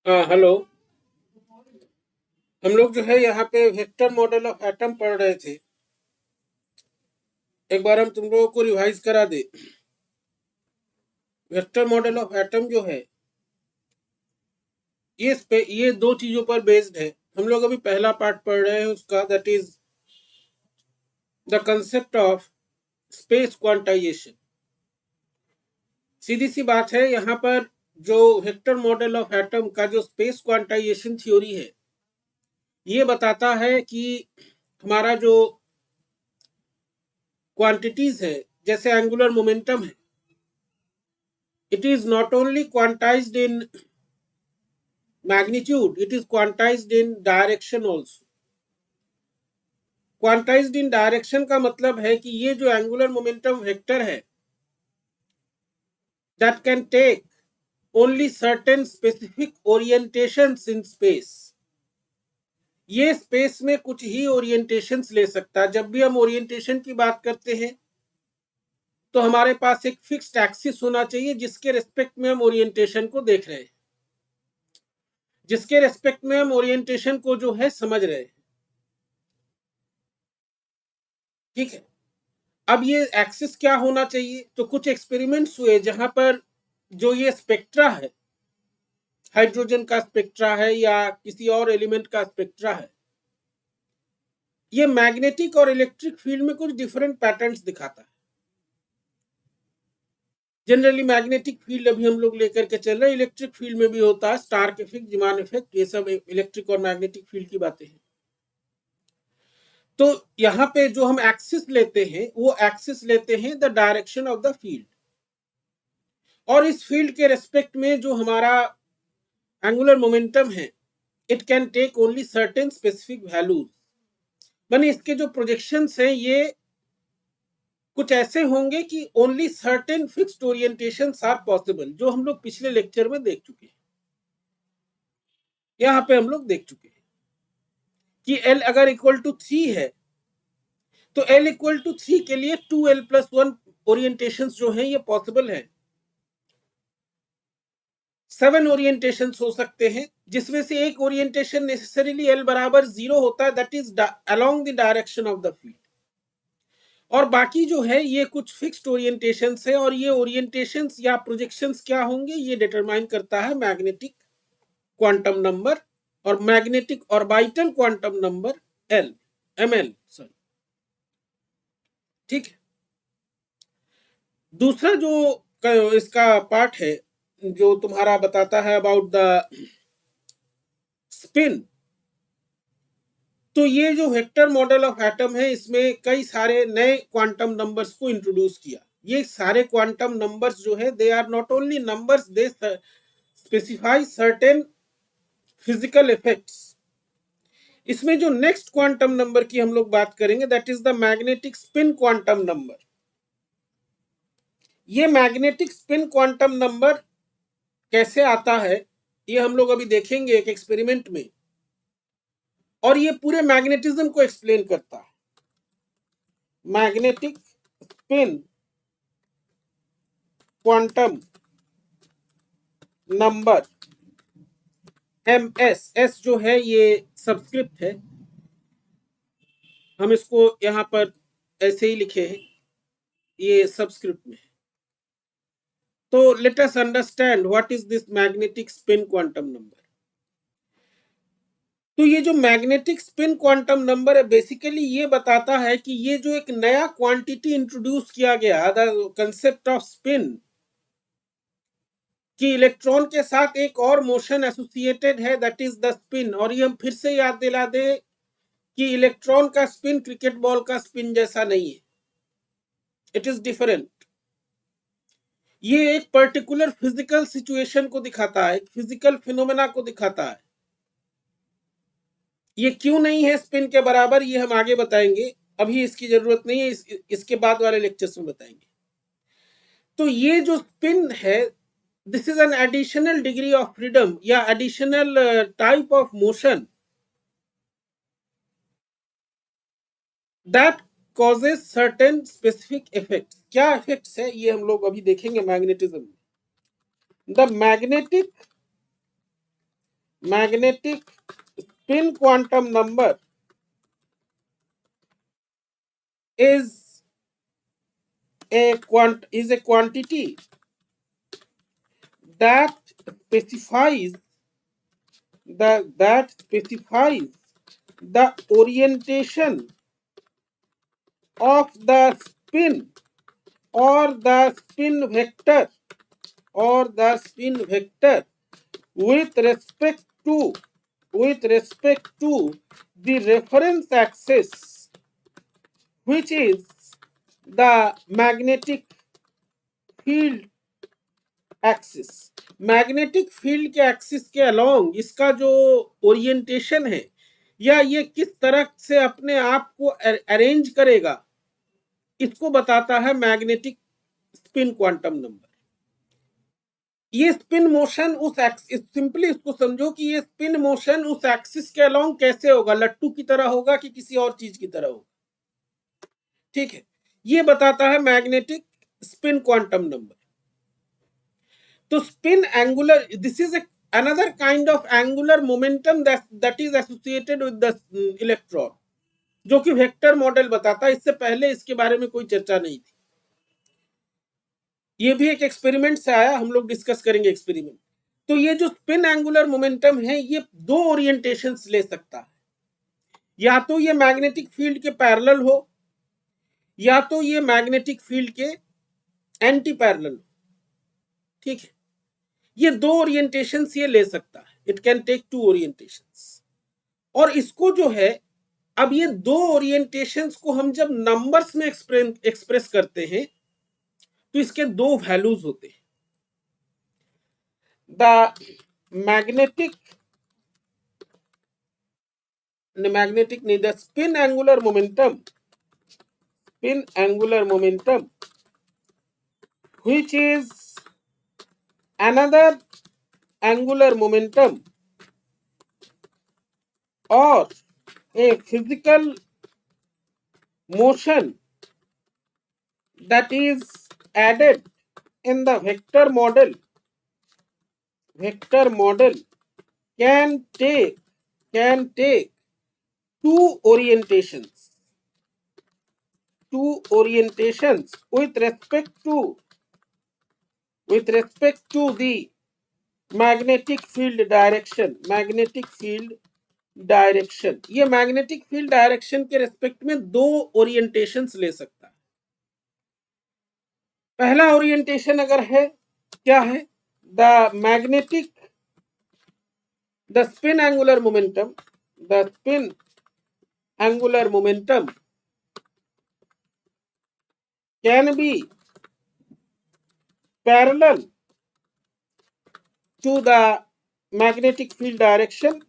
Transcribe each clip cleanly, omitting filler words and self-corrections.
हाँ, हेलो। हम लोग जो है यहाँ पे वेक्टर मॉडल ऑफ एटम पढ़ रहे थे। एक बार हम तुम लोगों को रिवाइज करा दे। वेक्टर मॉडल ऑफ एटम जो है ये दो चीजों पर बेस्ड है। हम लोग अभी पहला पार्ट पढ़ रहे हैं उसका, that is the concept of space quantization. सीधी सी बात है, यहाँ पर जो वेक्टर मॉडल ऑफ एटम का जो स्पेस क्वांटाइजेशन थ्योरी है, ये बताता है कि हमारा जो क्वांटिटीज है, जैसे एंगुलर मोमेंटम है, it is not only quantized in magnitude, it is quantized in direction also. Quantized in direction का मतलब है कि ये जो एंगुलर मोमेंटम वेक्टर है, that can take only certain specific orientations in space. ये स्पेस में कुछ ही ओरिएंटेशंस ले सकता है। जब भी हम ओरिएंटेशन की बात करते हैं तो हमारे पास एक फिक्स्ड एक्सिस होना चाहिए जिसके रेस्पेक्ट में हम ओरिएंटेशन को देख रहे हैं, जिसके रेस्पेक्ट में हम ओरिएंटेशन को जो है समझ रहे हैं। ठीक है, अब ये एक्सिस क्या होना चाहिए? तो कुछ एक्सपेरिमेंट्स हुए जहां पर जो ये स्पेक्ट्रा है, हाइड्रोजन का स्पेक्ट्रा है या किसी और एलिमेंट का स्पेक्ट्रा है, ये मैग्नेटिक और इलेक्ट्रिक फील्ड में कुछ डिफरेंट पैटर्न्स दिखाता है। जनरली मैग्नेटिक फील्ड अभी हम लोग लेकर के चल रहे हैं, इलेक्ट्रिक फील्ड में भी होता है स्टार्क इफेक्ट, जिमान इफेक्ट, ये सब इलेक्ट्रिक और मैग्नेटिक फील्ड की बातें हैं। तो यहाँ पे जो हम एक्सिस लेते हैं वो एक्सिस लेते हैं the direction of the field, और इस फील्ड के रेस्पेक्ट में जो हमारा एंगुलर मोमेंटम है, it can take only certain specific values. माने इसके जो प्रोजेक्शंस हैं ये कुछ ऐसे होंगे कि only certain fixed orientations are possible, जो हम लोग पिछले लेक्चर में देख चुके हैं। यहाँ पे हम लोग देख चुके हैं कि L अगर इक्वल टू 3 है तो L इक्वल टू 3 के लिए 2L+1 ओरिएंटेशंस जो हैं ये पॉसिबल है। 7 ओरिएंटेशन हो सकते हैं, जिसमें से एक ओरिएंटेशन नेसेसरीली L बराबर 0 होता है, that is along the direction of the field, और बाकी जो है ये कुछ फिक्स्ड ओरिएंटेशंस है, और ये ओरिएंटेशंस या प्रोजेक्शंस क्या होंगे ये डिटरमाइन करता है मैग्नेटिक क्वांटम नंबर और magnetic orbital quantum number ML, sorry. ठीक है, दूसरा जो इसका पार्ट है जो तुम्हारा बताता है अबाउट द स्पिन, तो ये जो वेक्टर मॉडल ऑफ एटम है इसमें कई सारे नए क्वांटम नंबर्स को इंट्रोड्यूस किया। ये सारे क्वांटम नंबर्स जो है they are not only numbers, they specify certain physical effects. इसमें जो नेक्स्ट क्वांटम नंबर की हम लोग बात करेंगे, that is the magnetic spin quantum number. ये मैग्नेटिक स्पिन क्वांटम नंबर कैसे आता है ये हम लोग अभी देखेंगे एक एक्सपेरिमेंट में, और ये पूरे मैग्नेटिज्म को एक्सप्लेन करता है। Magnetic spin quantum number MS जो है ये सब्सक्रिप्ट है, हम इसको यहां पर ऐसे ही लिखे हैं, ये सब्सक्रिप्ट में है। तो let us understand what is this magnetic spin quantum number. तो ये जो मैग्नेटिक स्पिन क्वांटम नंबर है, बेसिकली ये बताता है कि ये जो एक नया क्वांटिटी इंट्रोड्यूस किया गया, द कंसेप्ट ऑफ स्पिन, कि इलेक्ट्रॉन के साथ एक और मोशन एसोसिएटेड है, दैट इज द स्पिन। और ये हम फिर से याद दिला दे कि इलेक्ट्रॉन का स्पिन क्रिकेट बॉल का स्पिन जैसा नहीं है, इट इज डिफरेंट। ये एक पर्टिकुलर फिजिकल सिचुएशन को दिखाता है, फिजिकल फिनोमेना को दिखाता है। ये क्यों नहीं है स्पिन के बराबर ये हम आगे बताएंगे, अभी इसकी जरूरत नहीं है, इसके बाद वाले लेक्चर्स में बताएंगे। तो ये जो स्पिन है, this is an additional degree of freedom या additional type of motion that causes certain specific effects. क्या इफेक्ट्स है ये हम लोग अभी देखेंगे मैग्नेटिज्म में। The magnetic magnetic spin quantum number is a quantity that specifies the orientation of the spin or the spin vector with respect to the reference axis, which is the magnetic field axis. Magnetic field के axis के along इसका जो orientation है या ये किस तरह से अपने आप को अरेंज करेगा, इसको बताता है मैग्नेटिक स्पिन क्वांटम नंबर। ये स्पिन मोशन उस एक्सिस, सिंपली इसको समझो कि ये स्पिन मोशन उस एक्सिस के अलोंग कैसे होगा, लट्टू की तरह होगा कि किसी और चीज की तरह होगा। ठीक है, ये बताता है मैग्नेटिक स्पिन क्वांटम नंबर। तो spin angular, this is another kind of angular momentum that is associated with the electron, जो कि वेक्टर मॉडल बताता है। इससे पहले इसके बारे में कोई चर्चा नहीं थी। ये भी एक एक्सपेरिमेंट से आया, हम लोग डिस्कस करेंगे एक्सपेरिमेंट। तो ये जो स्पिन एंगुलर मोमेंटम है ये दो ओरिएंटेशंस ले सकता है, या तो ये मैग्नेटिक फील्ड के पैरेलल हो या तो ये मैग्नेटिक फील्ड के एंटी पैरेलल हो। ठीक है, ये दो ओरिएंटेशंस ये ले सकता है। It can take two orientations. और इसको जो है, अब ये दो ओरिएंटेशंस को हम जब नंबर्स में एक्सप्रेस करते हैं तो इसके दो वैल्यूज होते हैं। द मैग्नेटिक नहीं, the spin angular momentum which is another angular momentum or a physical motion that is added in the vector model can take two orientations with respect to the magnetic field direction। ये magnetic field direction के respect में दो orientations ले सकता है। पहला orientation अगर है, क्या है, the spin angular momentum can be parallel to the magnetic field direction,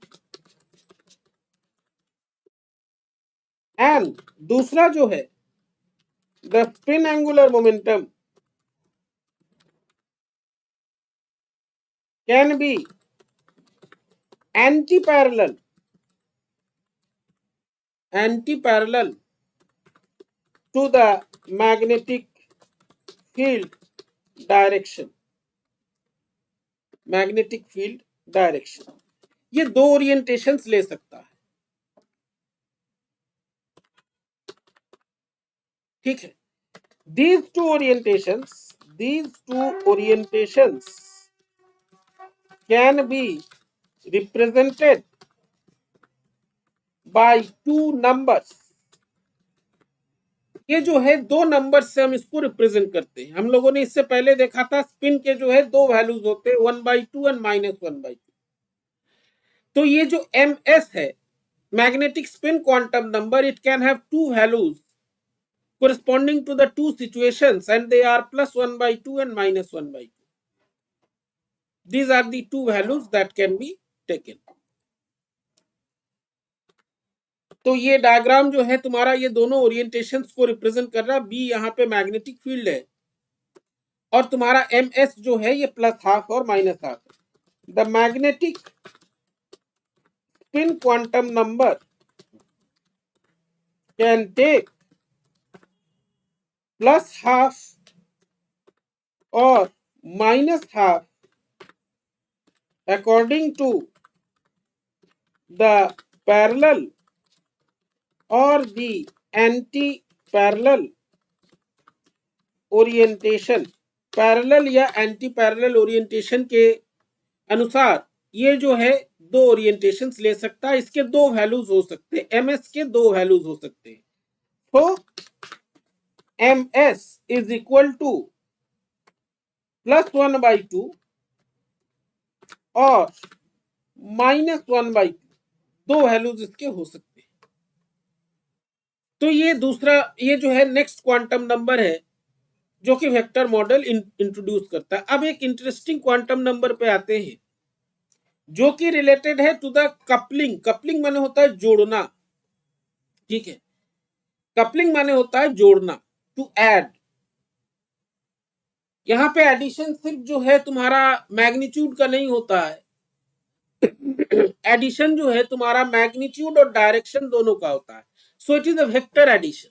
and दूसरा जो है, the spin angular momentum can be anti-parallel to the magnetic field direction। ये दो ओरिएंटेशंस ले सकता है। ठीक है, these two orientations can be represented by two numbers। ये जो है दो नंबर से हम इसको रिप्रेजेंट करते हैं। हम लोगों ने इससे पहले देखा था स्पिन के जो है दो वैल्यूज होते हैं, 1/2 एंड -1/2। तो ये जो ms है, magnetic spin quantum number, it can have to values corresponding to the two situations, and they are +1/2 and -1/2। These are the two values that can be taken। तो ये डायग्राम जो है तुम्हारा, ये दोनों ओरिएंटेशंस को रिप्रेजेंट कर रहा है। बी यहाँ पे मैग्नेटिक फील्ड है और तुम्हारा ms जो है ये +½ और -½ है। The magnetic spin quantum number can take +½ or -½ according to the parallel or the anti-parallel orientation, parallel या एंटी पैरेलल ओरिएंटेशन के अनुसार ये जो है दो ओरिएंटेशंस ले सकता है। इसके दो वैल्यूज हो सकते हैं, एमएस के दो वैल्यूज हो सकते हैं। तो एमएस इज इक्वल टू +1/2 और -1/2, दो वैल्यूज इसके हो सकते हैं। तो ये दूसरा, ये जो है नेक्स्ट क्वांटम नंबर है जो कि वेक्टर मॉडल इंट्रोड्यूस करता है। अब एक इंटरेस्टिंग क्वांटम नंबर पे आते हैं जो कि रिलेटेड है टू द कपलिंग। कपलिंग माने होता है जोड़ना, ठीक है। कपलिंग माने होता है जोड़ना, टू ऐड। यहां पे एडिशन सिर्फ जो है तुम्हारा मैग्नीट्यूड का नहीं होता है, एडिशन जो है तुम्हारा मैग्नीट्यूड और डायरेक्शन दोनों का होता है। So it is a vector addition.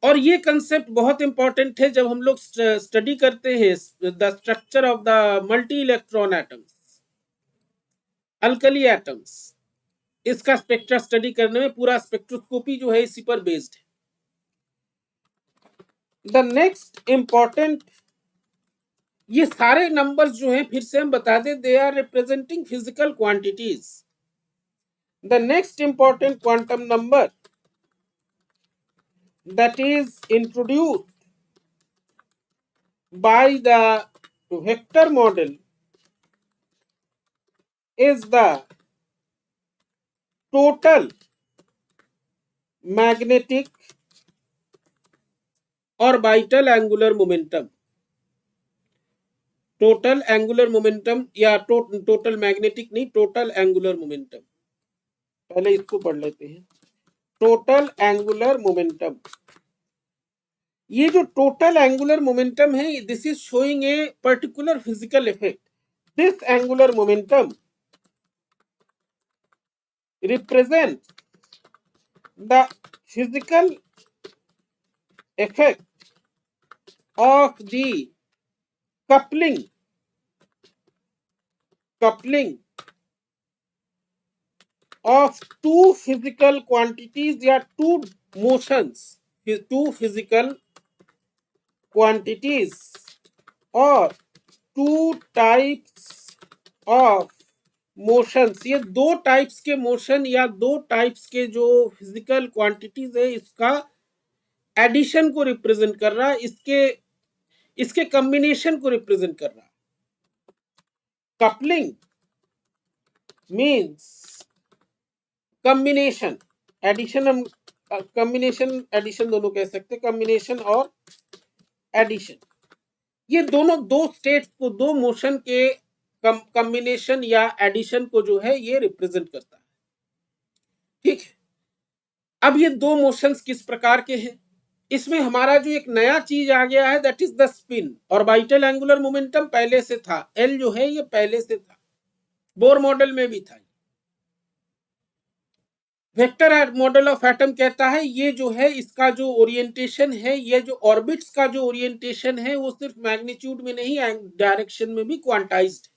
और ये कंसेप्ट बहुत इंपॉर्टेंट है जब हम लोग स्टडी करते हैं the structure of the multi electron atoms, alkali atoms. इसका स्पेक्ट्रा स्टडी करने में पूरा स्पेक्ट्रोस्कोपी जो है इसी पर बेस्ड है। द नेक्स्ट इंपॉर्टेंट, ये सारे नंबर्स जो हैं फिर से हम बता दें, they are representing physical quantities. The next important quantum number that is introduced by the vector model is the total magnetic orbital angular momentum। Total angular momentum या टोटल मैग्नेटिक नहीं, टोटल एंगुलर मोमेंटम। पहले इसको पढ़ लेते हैं, total angular momentum. ये जो total angular momentum है, this is showing a particular physical effect. This angular momentum represents the physical effect of the coupling of two physical quantities या two motions, two physical quantities or two types of motions. ये दो types के motion या दो types के जो physical quantities है, इसका एडिशन को रिप्रेजेंट कर रहा है, इसके कॉम्बिनेशन को रिप्रेजेंट कर रहा है। कपलिंग मींस कॉम्बिनेशन, एडिशन हम कॉम्बिनेशन एडिशन दोनों कह सकते हैं, कॉम्बिनेशन और एडिशन। ये दोनों दो स्टेट्स को, दो मोशन के कॉम्बिनेशन या एडिशन को जो है ये रिप्रेजेंट करता है, ठीक है। अब ये दो मोशंस किस प्रकार के हैं, इसमें हमारा जो एक नया चीज आ गया है, that is the spin. Orbital angular momentum पहले से था, एल जो है ये पहले से था, बोर मॉडल में भी था। वेक्टर मॉडल ऑफ एटम कहता है ये जो है इसका जो ओरिएंटेशन है, ये जो ऑर्बिट्स का जो ओरिएंटेशन है वो सिर्फ मैग्नीट्यूड में नहीं, डायरेक्शन में भी क्वांटाइज्ड है,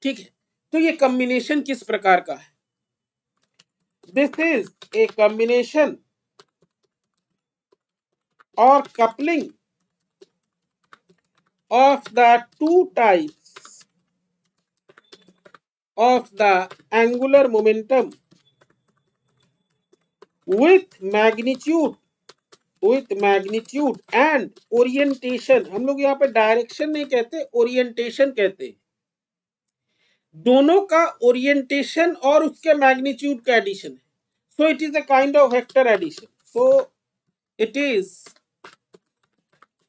ठीक है। तो ये कॉम्बिनेशन किस प्रकार का है, this is a combination or coupling of the two types of the angular momentum with magnitude and orientation। हम लोग यहाँ पे डायरेक्शन नहीं कहते, ओरिएंटेशन कहते हैं। दोनों का ओरिएंटेशन और उसके मैग्नीट्यूड का एडिशन है। So it is a kind of vector addition. So it is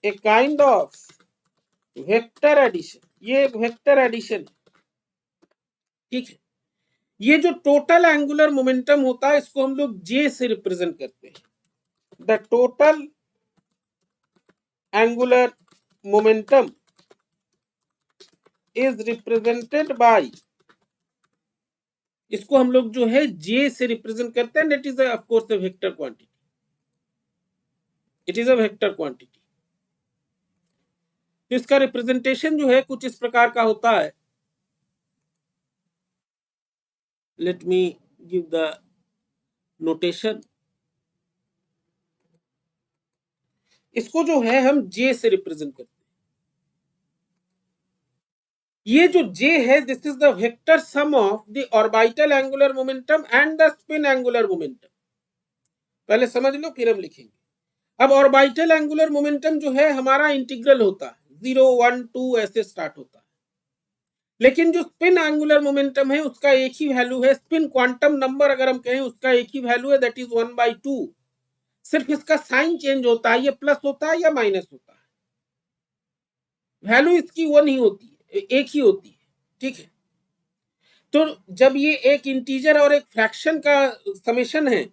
a kind of vector addition. ये एक वेक्टर एडिशन, ठीक है। ये जो टोटल एंगुलर मोमेंटम होता है इसको हम लोग जे से रिप्रेजेंट करते हैं। The total angular momentum is represented by, इसको हम लोग जो है जे से रिप्रेजेंट करते हैं। It is of course a vector quantity, it is a vector quantity. तो इसका रिप्रेजेंटेशन जो है कुछ इस प्रकार का होता है। Let me give the notation. इसको जो है हम जे से रिप्रेजेंट करते हैं। ये जो जे है this is the vector sum of the orbital angular momentum and the spin angular momentum. पहले समझ लो फिर हम लिखेंगे। अब ऑर्बिटल एंगुलर मोमेंटम जो है हमारा इंटीग्रल होता है 0 1 2 ऐसे स्टार्ट होता है, लेकिन जो स्पिन एंगुलर मोमेंटम है उसका एक ही वैल्यू है। स्पिन क्वांटम नंबर अगर हम कहें उसका एक ही वैल्यू है, दैट इज 1/2। सिर्फ इसका साइन चेंज होता है, ये प्लस होता है या माइनस होता है, वैल्यू इसकी वो नहीं होती है, एक ही होती है। ठीक है, तो जब ये एक इंटीजर और एक फ्रैक्शन का समेशन है,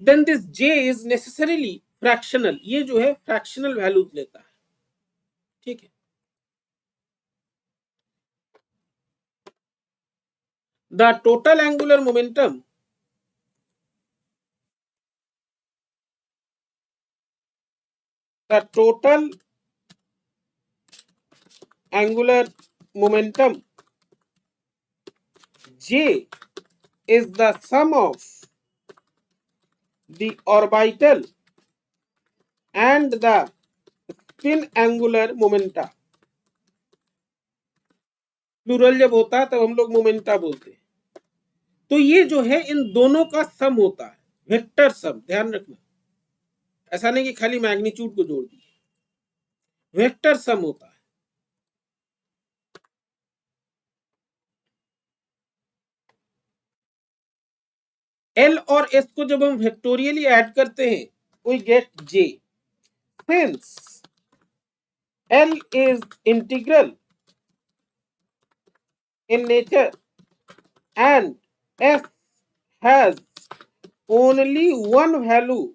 then this J is necessarily fractional. ये जो है फ्रैक्शनल वैल्यूज लेता है। ठीक है, the total angular momentum angular momentum J is the sum of the orbital and the spin angular momenta। Plural जब होता है तब हम लोग मोमेंटा बोलते हैं। तो ये जो है इन दोनों का सम होता है, वेक्टर सम। ध्यान रखना, ऐसा नहीं कि खाली मैग्नीट्यूड को जोड़ दिए, वेक्टर सम होता है। एल और एस को जब हम वेक्टोरियली ऐड करते हैं we get J. Since L is integral in nature and s has only one value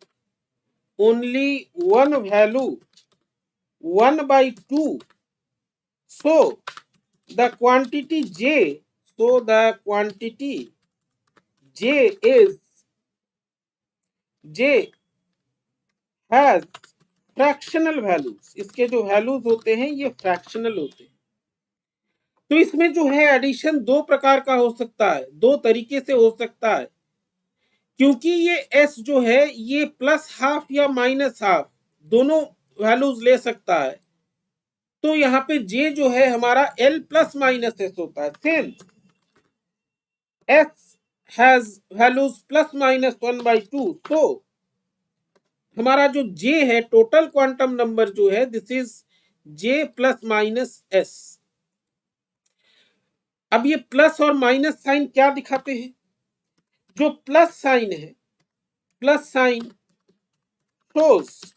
1/2, so the quantity j is j has fractional values। इसके जो वैल्यूज होते हैं ये फ्रैक्शनल होते हैं। तो इसमें जो है एडिशन दो प्रकार का हो सकता है, दो तरीके से हो सकता है, क्योंकि ये s जो है ये प्लस हाफ या माइनस हाफ दोनों वैल्यूज ले सकता है। तो यहाँ पे j जो है हमारा l प्लस माइनस एस होता है। Same s has values plus minus 1/2, तो हमारा जो j है टोटल क्वांटम नंबर जो है this is j plus minus s। अब ये प्लस और माइनस साइन क्या दिखाते हैं? जो प्लस साइन है, plus sign shows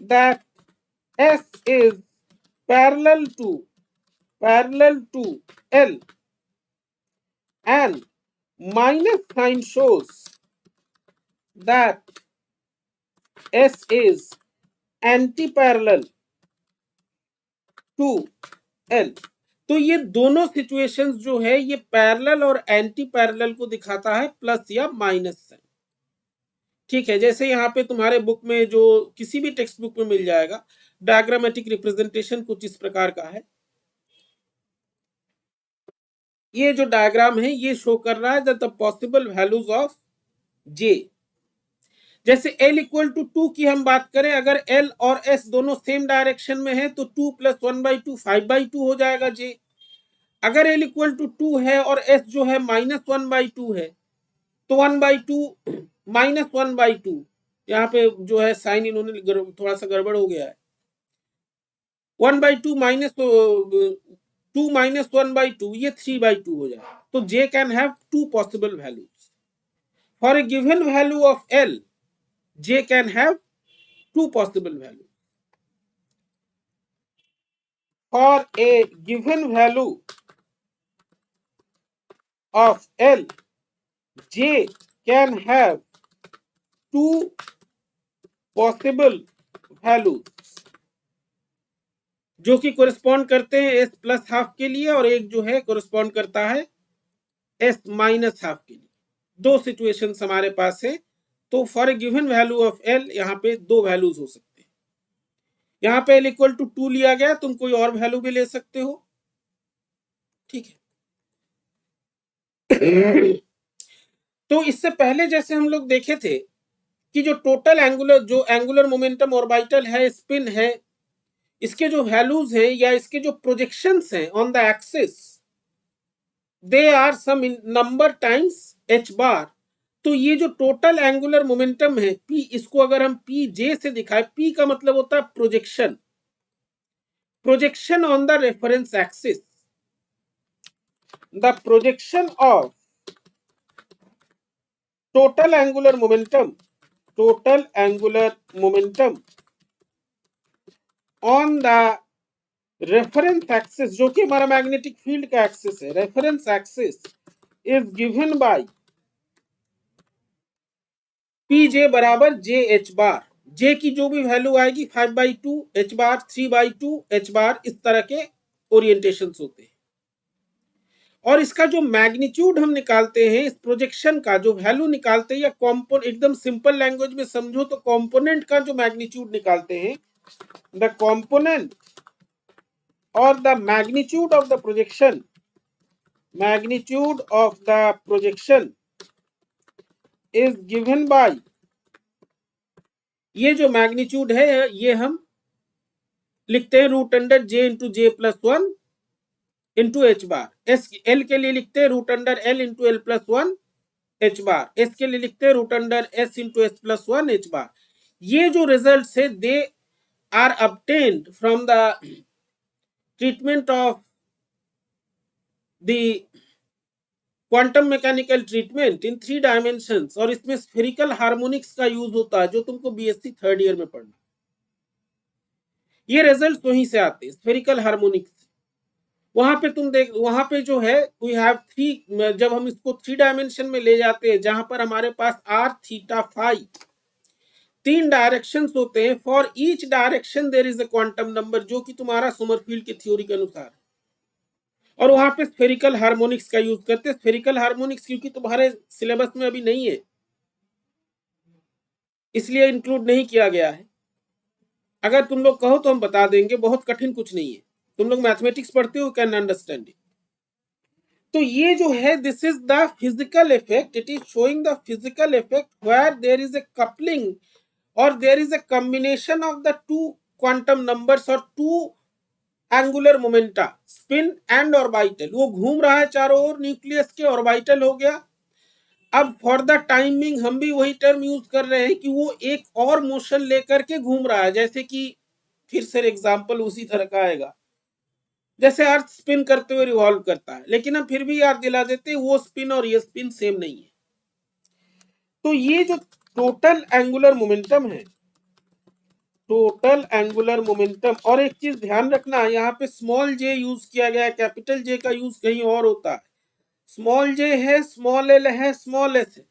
that s is parallel to L, and minus sign shows that s is anti-parallel to L। तो ये दोनों सिचुएशंस जो है ये पैरेलल और एंटी पैरेलल को दिखाता है, प्लस या माइनस साइन। ठीक है, जैसे यहाँ पे तुम्हारे बुक में जो किसी भी टेक्स्ट बुक में मिल जाएगा, डायग्रामेटिक रिप्रेजेंटेशन कुछ इस प्रकार का है। ये जो डायग्राम है ये शो कर रहा है द पॉसिबल वैल्यूज ऑफ जे। जैसे L इक्वल टू 2 की हम बात करें, अगर L और S दोनों सेम डायरेक्शन में है तो 2 प्लस 1/2 5/2 हो जाएगा J। अगर L इक्वल टू 2 है और S जो है माइनस 1/2 है तो 1/2 माइनस 1/2, यहाँ पे जो है साइन इन्होंने थोड़ा सा गड़बड़ हो गया है। 1/2 माइनस 2 माइनस 1/2 ये 3/2 हो जाएगा। तो J can have two possible values for a given value of L। J can have two possible values. For a given value of L, J can have two possible values जो कि कोरिस्पॉन्ड करते हैं S plus half के लिए, और एक जो है कोरिस्पॉन्ड करता है S माइनस हाफ के लिए। दो सिचुएशंस हमारे पास है। तो for a given value of L यहाँ पे दो वैल्यूज हो सकते हैं। यहाँ पे L इक्वल टू 2 लिया गया, तुम कोई और वैल्यू भी ले सकते हो। ठीक है, तो इससे पहले जैसे हम लोग देखे थे कि जो टोटल एंगुलर मोमेंटम ऑर्बिटल है, स्पिन है, इसके जो वैल्यूज हैं या इसके जो प्रोजेक्शंस हैं on the axis, they are some number times h bar. तो ये जो टोटल एंगुलर मोमेंटम है p, इसको अगर हम पी जे से दिखाए, p का मतलब होता है projection, projection on the reference axis, the projection of total angular momentum, total angular momentum on the reference axis, जो कि हमारा मैग्नेटिक फील्ड का एक्सिस है, reference axis is given by P जे बराबर जे एच बार। जे की जो भी वैल्यू आएगी 5/2 h बार, 3/2 h बार, इस तरह के ओरिएंटेशन होते हैं। और इसका जो मैग्नीट्यूड हम निकालते हैं, इस प्रोजेक्शन का जो वैल्यू निकालते हैं, या कॉम्पोनेंट, एकदम सिंपल लैंग्वेज में समझो तो कॉम्पोनेंट का जो मैग्नीट्यूड निकालते हैं, द कॉम्पोनेंट और the magnitude of the projection, magnitude of the projection is given by, ये जो मैग्नीट्यूड है ये हम लिखते हैं root under J into J plus 1 into H bar. S L के लिए लिखते हैं root under L into L plus 1 H bar. S के लिए लिखते हैं root under S into S plus 1 H bar. ये जो रिजल्ट है they are obtained from the treatment of the quantum mechanical treatment in 3 dimensions, और इसमें spherical harmonics का यूज होता है, जो तुमको बीएससी थर्ड ईयर में पढ़ना। ये रिजल्ट वहीं से आते हैं, स्फेरिकल हार्मोनिक्स। वहां पे तुम देख, वहां पे जो है वी हैव 3, जब हम इसको 3 डायमेंशन में ले जाते हैं, जहां पर हमारे पास आर थीटा फाई 3 डायरेक्शंस होते हैं, for each direction there is a quantum number, जो कि तुम्हारा समरफील्ड की थ्योरी के अनुसार। और वहां पे स्फेरिकल हार्मोनिक्स का यूज करते हैं। स्फेरिकल हार्मोनिक्स क्योंकि तुम्हारे सिलेबस में अभी नहीं है, इसलिए इंक्लूड नहीं किया गया है। अगर तुम लोग कहो तो हम बता देंगे, बहुत कठिन कुछ नहीं है। तुम लोग मैथमेटिक्स पढ़ते हो, कैन अंडरस्टैंड इट। तो ये जो है, this is the physical effect, it is showing the physical effect where there is a coupling और there is a combination of the 2 quantum numbers और 2 angular momenta, spin and orbital. वो घूम रहा है चारों ओर, न्यूक्लियस के ऑर्बिटल हो गया। अब फॉर द टाइमिंग हम भी वही टर्म यूज कर रहे हैं कि वो एक और मोशन लेकर के घूम रहा है, जैसे कि फिर से एग्जांपल उसी तरह का आएगा, जैसे अर्थ स्पिन करते हुए रिवॉल्व करता है, लेकिन हम फिर भी याद दिला देते हैं वो स्पिन और ये स्पिन सेम नहीं है। तो ये जो टोटल एंगुलर मोमेंटम है, टोटल एंगुलर मोमेंटम, और एक चीज ध्यान रखना, यहाँ पे स्मॉल जे यूज किया गया है, कैपिटल जे का यूज कहीं और होता है। स्मॉल जे है, स्मॉल एल है, स्मॉल एस है।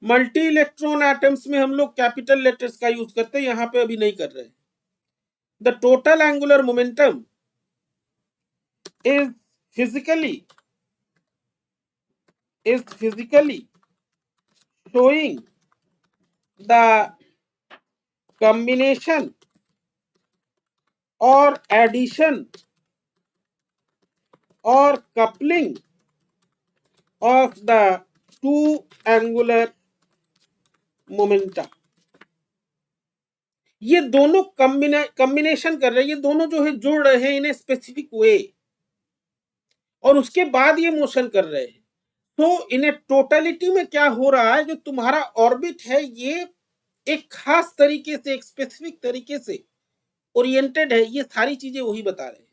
मल्टी इलेक्ट्रॉन एटम्स में हम लोग कैपिटल लेटर्स का यूज करते हैं, यहाँ पे अभी नहीं कर रहे हैं। The total angular momentum is physically showing the combination or addition or coupling of the 2 angular momenta। ये दोनों कॉम्बिनेशन कर रहे हैं, ये दोनों जो है जुड़ रहे हैं इन ए स्पेसिफिक वे, और उसके बाद ये मोशन कर रहे हैं। तो इन टोटलिटी में क्या हो रहा है, जो तुम्हारा ऑर्बिट है ये एक खास तरीके से, एक स्पेसिफिक तरीके से ओरिएंटेड है। ये सारी चीजें वही बता रहे हैं।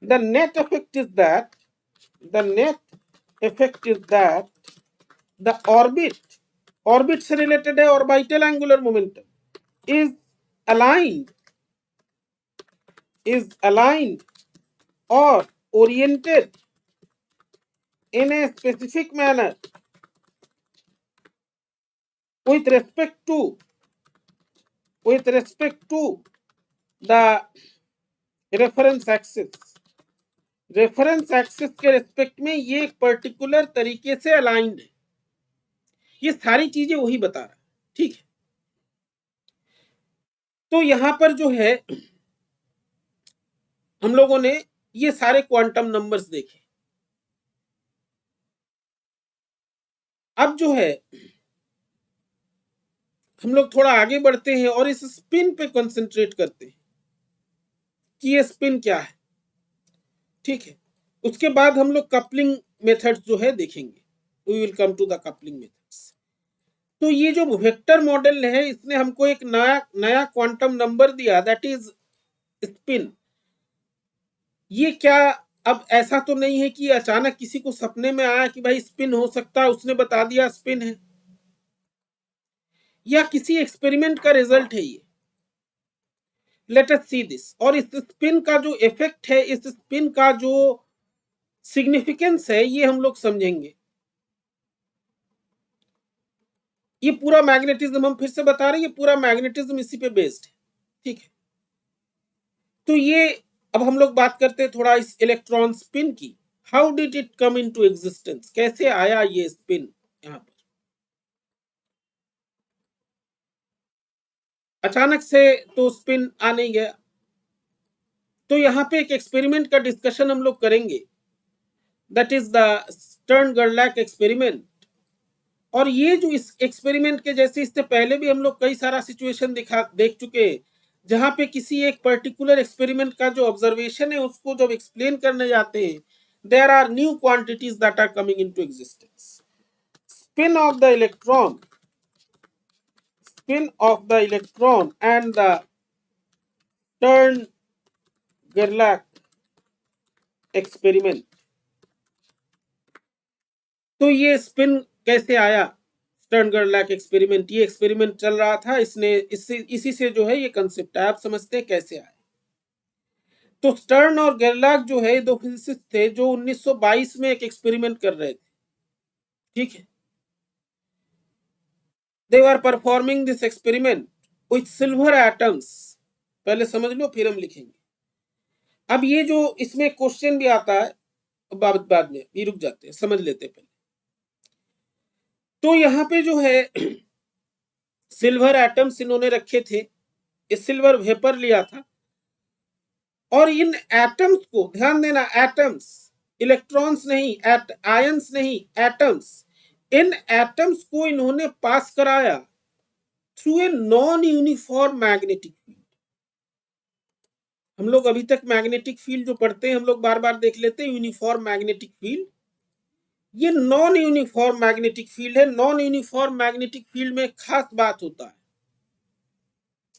The net effect is that, the net effect is that the orbit से रिलेटेड है, orbital angular momentum is aligned और oriented in a specific manner with respect to the reference axis। Reference axis के respect में ये एक particular तरीके से aligned है। ये सारी चीजें वही बता रहा है, ठीक है। तो यहां पर जो है हम लोगों ने ये सारे क्वांटम नंबर्स देखे। अब जो है हम लोग थोड़ा आगे बढ़ते हैं और इस स्पिन पे कंसंट्रेट करते हैं कि ये स्पिन क्या है। ठीक है, उसके बाद हम लोग कपलिंग मेथड्स जो है देखेंगे। We will come to the coupling methods. तो ये जो वेक्टर मॉडल है इसने हमको एक नया क्वांटम नंबर दिया, दैट इज स्पिन। ये क्या, अब ऐसा तो नहीं है कि अचानक किसी को सपने में आया कि भाई स्पिन हो सकता है, उसने बता दिया स्पिन है, या किसी एक्सपेरिमेंट का रिजल्ट है ये। Late us see this. और इस स्पिन का जो इफेक्ट है, इस स्पिन का जो सिग्निफिकेंस है, ये हम लोग समझेंगे। ये पूरा मैग्नेटिज्म, हम फिर से बता रहे हैं, ये पूरा मैग्नेटिज्म इसी पे बेस्ड है। ठीक है, तो ये अब हम लोग बात करते हैं थोड़ा इस इलेक्ट्रॉन स्पिन की। How did it come into existence, कैसे आया ये स्पिन यहां पर। अचानक से तो स्पिन आ नहीं गया। तो यहां पे एक एक्सपेरिमेंट का डिस्कशन हम लोग करेंगे, दैट इज द स्टर्न गर्लैक एक्सपेरिमेंट। और ये जो इस एक्सपेरिमेंट के जैसे इससे पहले भी हम लोग कई सारा सिचुएशन देख चुके हैं, जहां पे किसी एक पर्टिकुलर एक्सपेरिमेंट का जो ऑब्जर्वेशन है उसको जब एक्सप्लेन करने जाते हैं, there are new quantities that are coming into existence. Spin of the electron, spin of the electron and the Stern-Gerlach experiment। तो ये स्पिन कैसे आया, स्टर्न गर्लैक एक्सपेरिमेंट। ये एक्सपेरिमेंट चल रहा था, इसने इसी से जो है ये कंसेप्ट है, आप समझते हैं कैसे आया। तो स्टर्न और गेरलाक जो है दो फिजिसिस्ट थे जो 1922 में एक एक्सपेरिमेंट कर रहे थे। ठीक है, they were performing this experiment with silver atoms। पहले समझ लो फिर हम लिखेंगे। अब ये जो इसमें क्वेश्चन भी आता है, बाद में भी रुक जाते हैं, समझ लेते हैं पहले। तो यहां पे जो है सिल्वर एटम्स इन्होंने रखे थे, इस सिल्वर वेपर लिया था, और इन एटम्स को ध्यान देना, एटम्स, इलेक्ट्रॉन्स नहीं, आयंस नहीं, एटम्स। इन एटम्स को इन्होंने पास कराया through a non uniform magnetic field. हम लोग अभी तक मैग्नेटिक फील्ड जो पढ़ते हैं हम लोग बार बार देख लेते हैं यूनिफॉर्म मैग्नेटिक फील्ड। ये नॉन यूनिफॉर्म मैग्नेटिक फील्ड है। नॉन यूनिफॉर्म मैग्नेटिक फील्ड में खास बात होता है,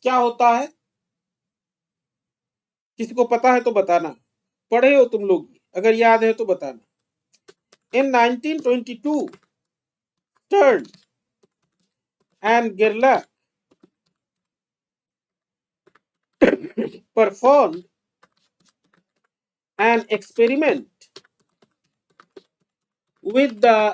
क्या होता है, किसी को पता है तो बताना, पढ़े हो तुम लोग, अगर याद है तो बताना। इन 1922 Stern and Gerlach performed an experiment with the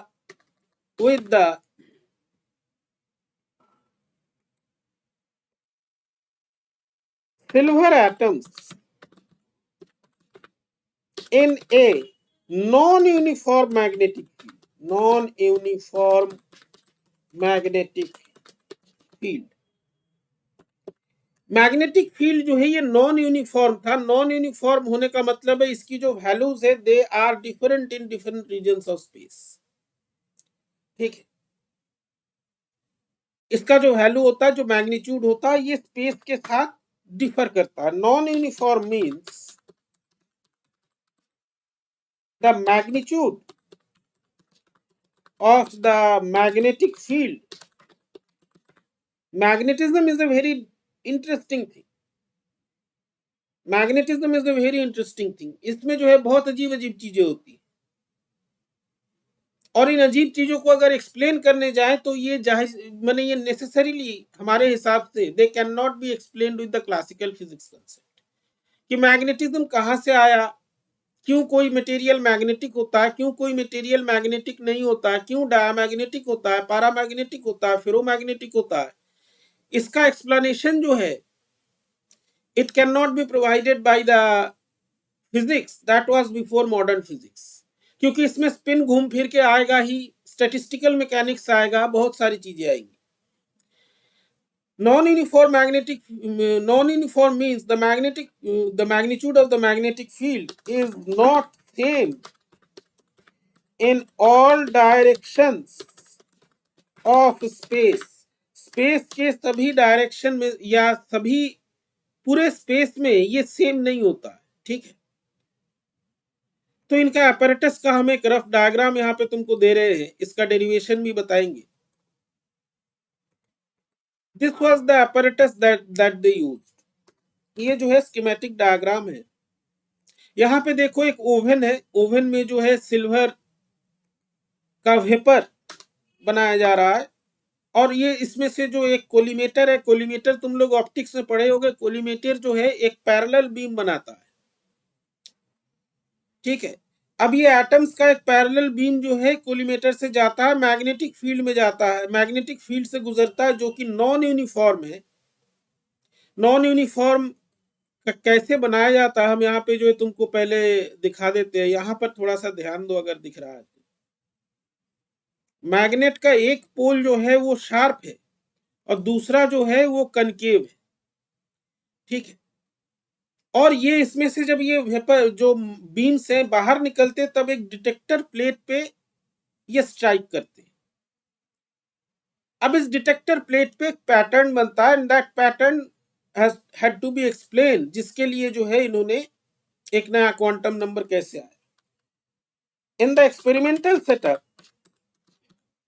silver atoms in a non-uniform magnetic field, non-uniform magnetic field। Magnetic field जो है ये नॉन यूनिफॉर्म था। नॉन यूनिफॉर्म होने का मतलब है इसकी जो वैल्यूज है they are different in different regions of space. ठीक है, इसका जो वैल्यू होता है, जो मैग्नीट्यूड होता है, ये स्पेस के साथ डिफर करता है। Non uniform means the magnitude of the magnetic field। Magnetism is a very interesting thing। Magnetism is a very interesting thing। इसमें जो है बहुत अजीब अजीब चीजें होती है, और इन अजीब चीजों को अगर एक्सप्लेन करने जाए तो ये माने ये नेसेसरीली हमारे हिसाब से they can not be explained with the classical physics concept, कि मैग्नेटिज्म कहां से आया, क्यों कोई मटेरियल मैग्नेटिक होता है, क्यों कोई मटेरियल मैग्नेटिक नहीं होता है, क्यों डायमैग्नेटिक होता है, पैरामैग्नेटिक होता है, फेरोमैग्नेटिक होता है। इसका एक्सप्लेनेशन जो है it can not be provided by the physics that was before modern physics, क्योंकि इसमें स्पिन घूम फिर के आएगा ही, स्टैटिस्टिकल मैकेनिक्स आएगा, बहुत सारी चीजें आएंगी। Non-uniform means the magnitude of the magnetic field is not same in all directions of space, space के सभी डायरेक्शन में या सभी पूरे स्पेस में ये सेम नहीं होता है, ठीक है। तो इनका apparatus का हम एक रफ डायग्राम यहाँ पे तुमको दे रहे हैं, इसका डेरिवेशन भी बताएंगे। This was the apparatus that they used। ये जो है स्कीमेटिक डायग्राम है। यहाँ पे देखो एक ओवन है, ओवन में जो है सिल्वर का वेपर बनाया जा रहा है, और ये इसमें से जो एक कोलिमेटर है, कोलिमेटर तुम लोग ऑप्टिक्स में पढ़े होगे, कोलिमेटर जो है एक पैरेलल बीम बनाता है, ठीक है। अब ये एटम्स का एक पैरेलल बीम जो है कोलिमेटर से जाता है, मैग्नेटिक फील्ड में जाता है, मैग्नेटिक फील्ड से गुजरता है, जो कि नॉन यूनिफॉर्म है। नॉन यूनिफॉर्म कैसे बनाया जाता है हम यहाँ पे जो है तुमको पहले दिखा देते हैं। यहाँ पर थोड़ा सा ध्यान दो अगर दिख रहा है। मैग्नेट का एक पोल जो है वो शार्प है और दूसरा जो है वो कनकेव है, ठीक है। और ये इसमें से जब ये वेपर जो बीम से बाहर निकलते तब एक डिटेक्टर प्लेट पे ये स्ट्राइक करते हैं। अब इस डिटेक्टर प्लेट पे एक पैटर्न बनता है, and that pattern had to be explain, जिसके लिए जो है इन्होंने एक नया क्वांटम नंबर कैसे आया। In the experimental setup,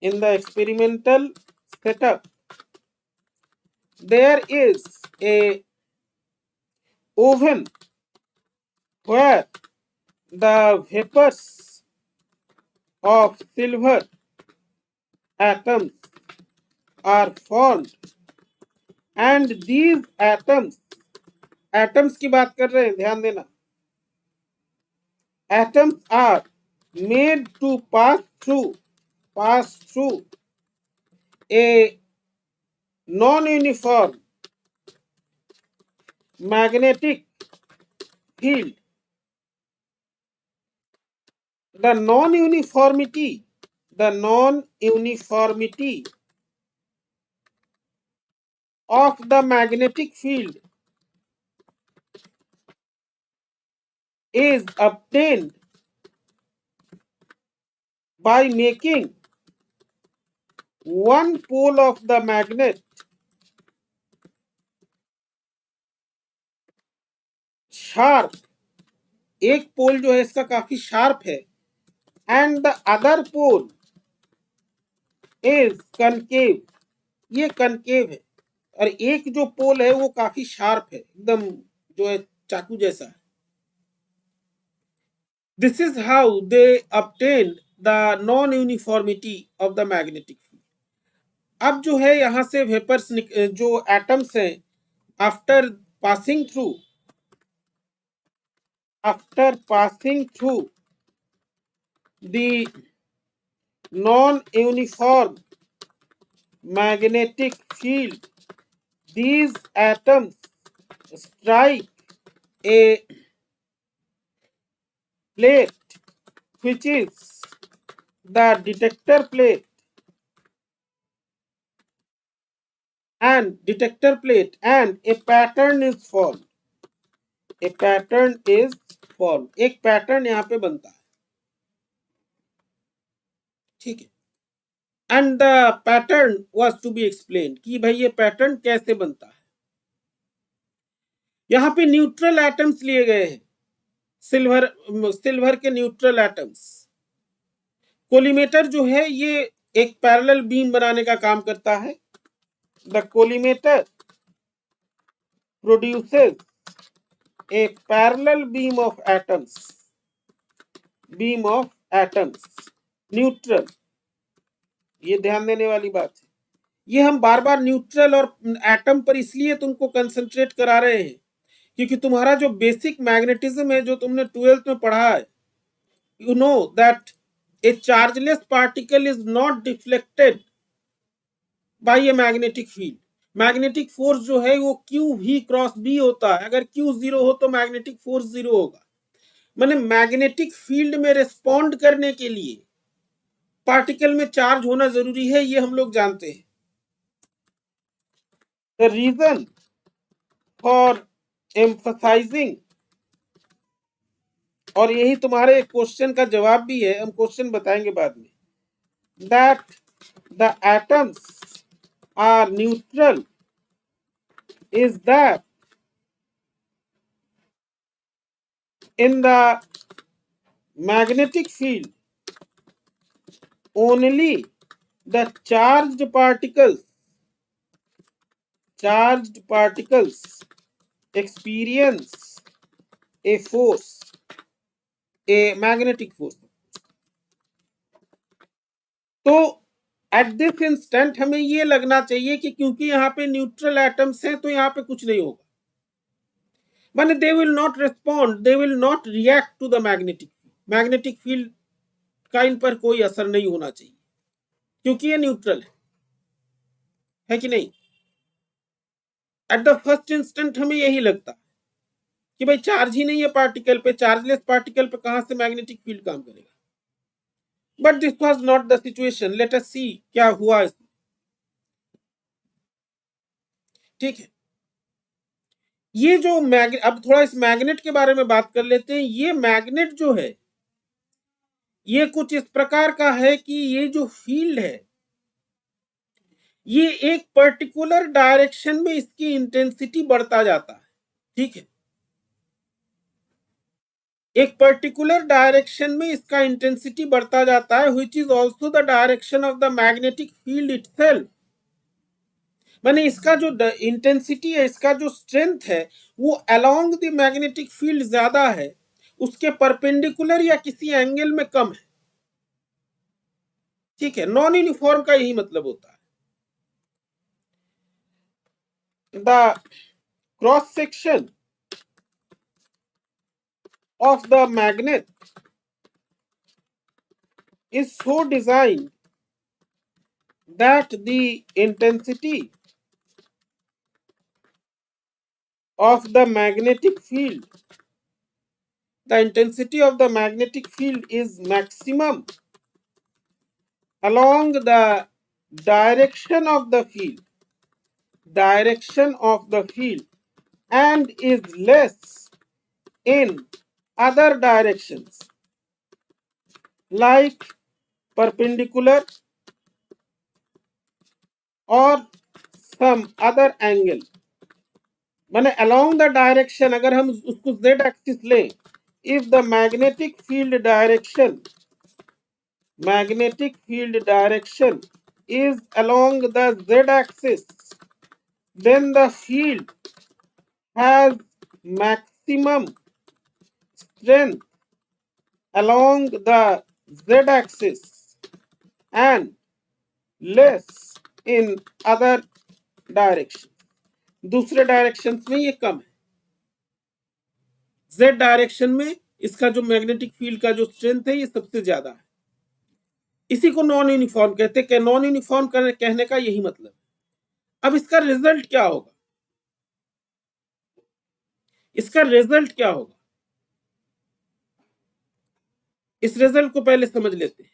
in the experimental setup, there is a oven where the vapors of silver atoms are formed, and these atoms की बात कर रहे हैं, ध्यान देना, atoms are made to pass through a non-uniform magnetic field. The non-uniformity of the magnetic field is obtained by making one pole of the magnet sharp, एक पोल जो है इसका काफी शार्प है, and the other pole is concave, ये concave है, और एक जो पोल है वो काफी शार्प है, एकदम जो है चाकू जैसा है। This is how they obtained the non-uniformity of the magnetic field. अब जो है यहां से वेपर्स जो एटम्स हैं, after passing through the non-uniform magnetic field, these atoms strike a plate which is the detector plate, and a pattern is formed. एक pattern यहाँ पे बनता है, ठीक है। And the pattern was to be explain, कि भाई ये पैटर्न कैसे बनता है। यहाँ पे न्यूट्रल एटम्स लिए गए हैं, सिल्वर के न्यूट्रल एटम्स। कोलिमेटर जो है ये एक पैरेलल बीम बनाने का काम करता है। The collimator produces a parallel beam of atoms, neutral, ये ध्यान देने वाली बात है। ये हम बार बार न्यूट्रल और एटम पर इसलिए तुमको कंसंट्रेट करा रहे हैं क्योंकि तुम्हारा जो बेसिक मैग्नेटिज्म है जो तुमने 12th में पढ़ा है, you know that A chargeless particle is not deflected by a magnetic field. Magnetic force जो है वो क्यू वी क्रॉस बी होता है, अगर क्यू जीरो हो तो मैग्नेटिक फोर्स जीरो होगा। माने मैग्नेटिक फील्ड में रिस्पॉन्ड करने के लिए पार्टिकल में चार्ज होना जरूरी है, ये हम लोग जानते हैं। द रीजन फॉर एम्फसाइजिंग, और यही तुम्हारे क्वेश्चन का जवाब भी है, हम क्वेश्चन बताएंगे बाद में, that the atoms are neutral is that in the magnetic field only the charged particles experience a force, a magnetic force. तो एट दिस इंस्टेंट हमें ये लगना चाहिए कि क्योंकि यहाँ पे न्यूट्रल एटम्स हैं तो यहाँ पे कुछ नहीं होगा, माने they will not respond, they will not react to the magnetic field का इन पर कोई असर नहीं होना चाहिए क्योंकि ये न्यूट्रल है कि नहीं। एट द फर्स्ट इंस्टेंट हमें यही लगता है कि भाई चार्ज ही नहीं है पार्टिकल पे, चार्जलेस पार्टिकल पे कहां से मैग्नेटिक फील्ड काम करेगा। But this was not the situation, let us see क्या हुआ इसमें। ठीक है, ये जो अब थोड़ा इस मैग्नेट के बारे में बात कर लेते हैं। ये मैग्नेट जो है ये कुछ इस प्रकार का है कि ये जो फील्ड है ये एक पर्टिकुलर डायरेक्शन में इसकी इंटेंसिटी बढ़ता जाता है। ठीक है, एक पर्टिकुलर डायरेक्शन में इसका इंटेंसिटी बढ़ता जाता है, which is also the direction of the magnetic field itself. माने इसका जो इंटेंसिटी है, इसका जो स्ट्रेंथ है वो अलोंग द मैग्नेटिक फील्ड ज्यादा है, उसके परपेंडिकुलर या किसी एंगल में कम है। ठीक है, नॉन यूनिफॉर्म का यही मतलब होता है। The cross section of the magnet is so designed that the intensity of the magnetic field is maximum along the direction of the field and is less in other directions like perpendicular or some other angle। माने along the direction, अगर हम उसको z axis लें, if the magnetic field direction is along the z axis, then the field has maximum strength along the z axis and less in other direction। दूसरे direction में ये कम है, z direction में इसका जो मैग्नेटिक फील्ड का जो स्ट्रेंथ है ये सबसे ज्यादा है। इसी को नॉन यूनिफॉर्म कहते हैं। नॉन यूनिफॉर्म कहने का यही मतलब। अब इसका रिजल्ट क्या होगा, इस रिजल्ट को पहले समझ लेते हैं।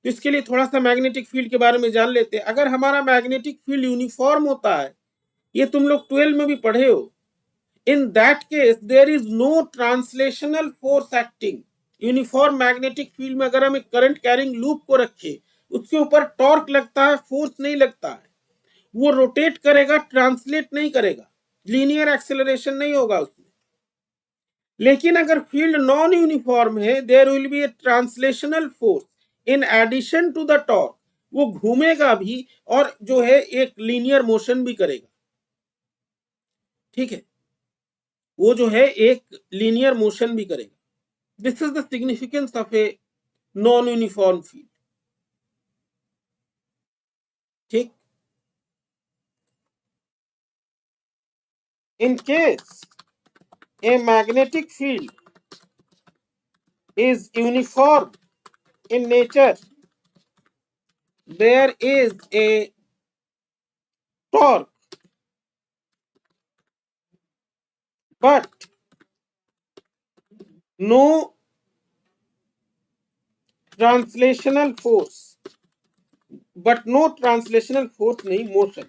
तो इसके लिए थोड़ा सा मैग्नेटिक फील्ड के बारे में जान लेते हैं। अगर हमारा मैग्नेटिक फील्ड यूनिफॉर्म होता है, ये तुम लोग 12 में भी पढ़े हो, in that case there is no translational force acting. Uniform magnetic field में अगर हम एक करंट कैरिंग लूप को रखे, उसके ऊपर टॉर्क लगता है, फोर्स नहीं लगता है, वो रोटेट करेगा, ट्रांसलेट नहीं करेगा, लीनियर एक्सेलरेशन नहीं होगा उसमें। लेकिन अगर फील्ड नॉन यूनिफॉर्म है, there will be a translational force in addition to the torque. वो घूमेगा भी और जो है एक लीनियर मोशन भी करेगा। ठीक है, वो जो है एक लीनियर मोशन भी करेगा। This is the significance of a non uniform field. ठीक, in case a magnetic field is uniform in nature, there is a torque but no translational force, नहीं, motion,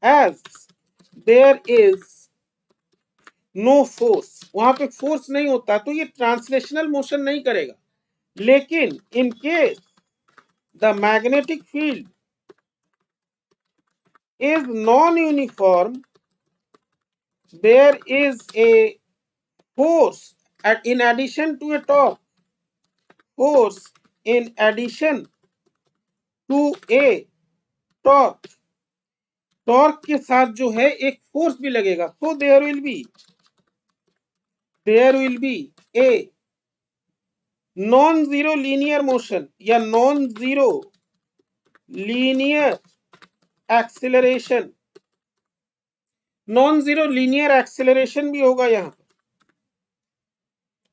as there is no force. वहां पे force नहीं होता तो ये translational motion नहीं करेगा। लेकिन in case the magnetic field is non-uniform, there is a force in addition to a torque, force in addition to a torque, torque के साथ जो है एक फोर्स भी लगेगा, so there will be a non zero linear motion या non zero linear acceleration, non zero linear acceleration भी होगा यहाँ,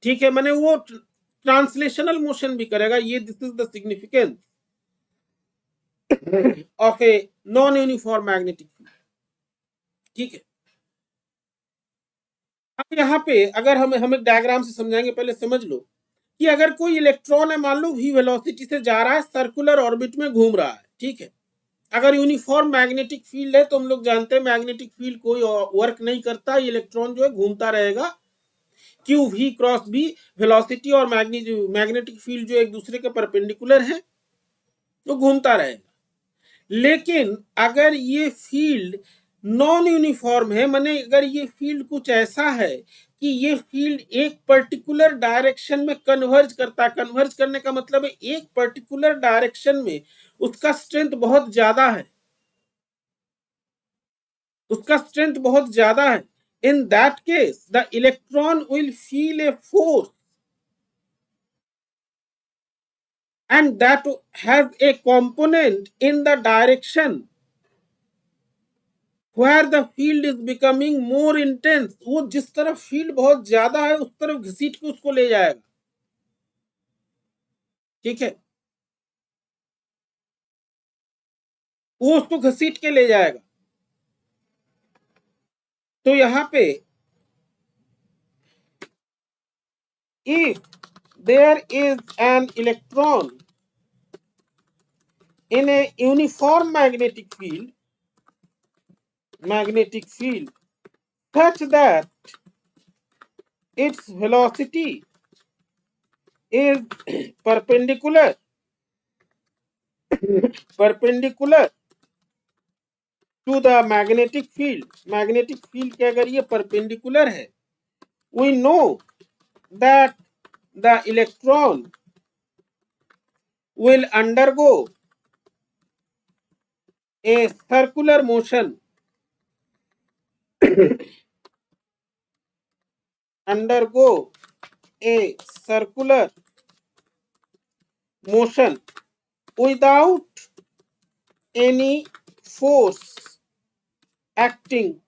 ठीक है, मैंने वो ट्रांसलेशनल मोशन भी करेगा, ये this is the significance of a non uniform magnetic field, ठीक है। अब यहाँ पे अगर हम एक डायग्राम से समझाएंगे, पहले समझ लो कि अगर कोई इलेक्ट्रॉन है, मान लो v वेलोसिटी से जा रहा है, सर्कुलर ऑर्बिट में घूम रहा है, ठीक है, अगर यूनिफॉर्म मैग्नेटिक फील्ड है तो हम लोग जानते हैं मैग्नेटिक फील्ड कोई वर्क नहीं करता, इलेक्ट्रॉन जो है घूमता रहेगा, q v cross B, velocity और मैग्नेटिक फील्ड जो एक दूसरे के परपेंडिकुलर है तो घूमता रहेगा। लेकिन अगर ये फील्ड नॉन यूनिफॉर्म है, माने अगर ये फील्ड कुछ ऐसा है कि ये फील्ड एक पर्टिकुलर डायरेक्शन में कन्वर्ज करता है, कन्वर्ज करने का मतलब है एक पर्टिकुलर डायरेक्शन में उसका स्ट्रेंथ बहुत ज्यादा है, उसका स्ट्रेंथ बहुत ज्यादा है, इन that case the electron will feel a force and that has a component in the direction where the field is becoming more intense, वो जिस तरफ फील्ड बहुत ज्यादा है उस तरफ घसीट के उसको ले जाएगा, ठीक है, वो उसको घसीट के ले जाएगा। तो यहां पे if there is an electron in a uniform magnetic field such that its velocity is perpendicular to the magnetic field, magnetic field के अगर ये perpendicular है, we know that the electron will undergo a circular motion undergo a circular motion without any force acting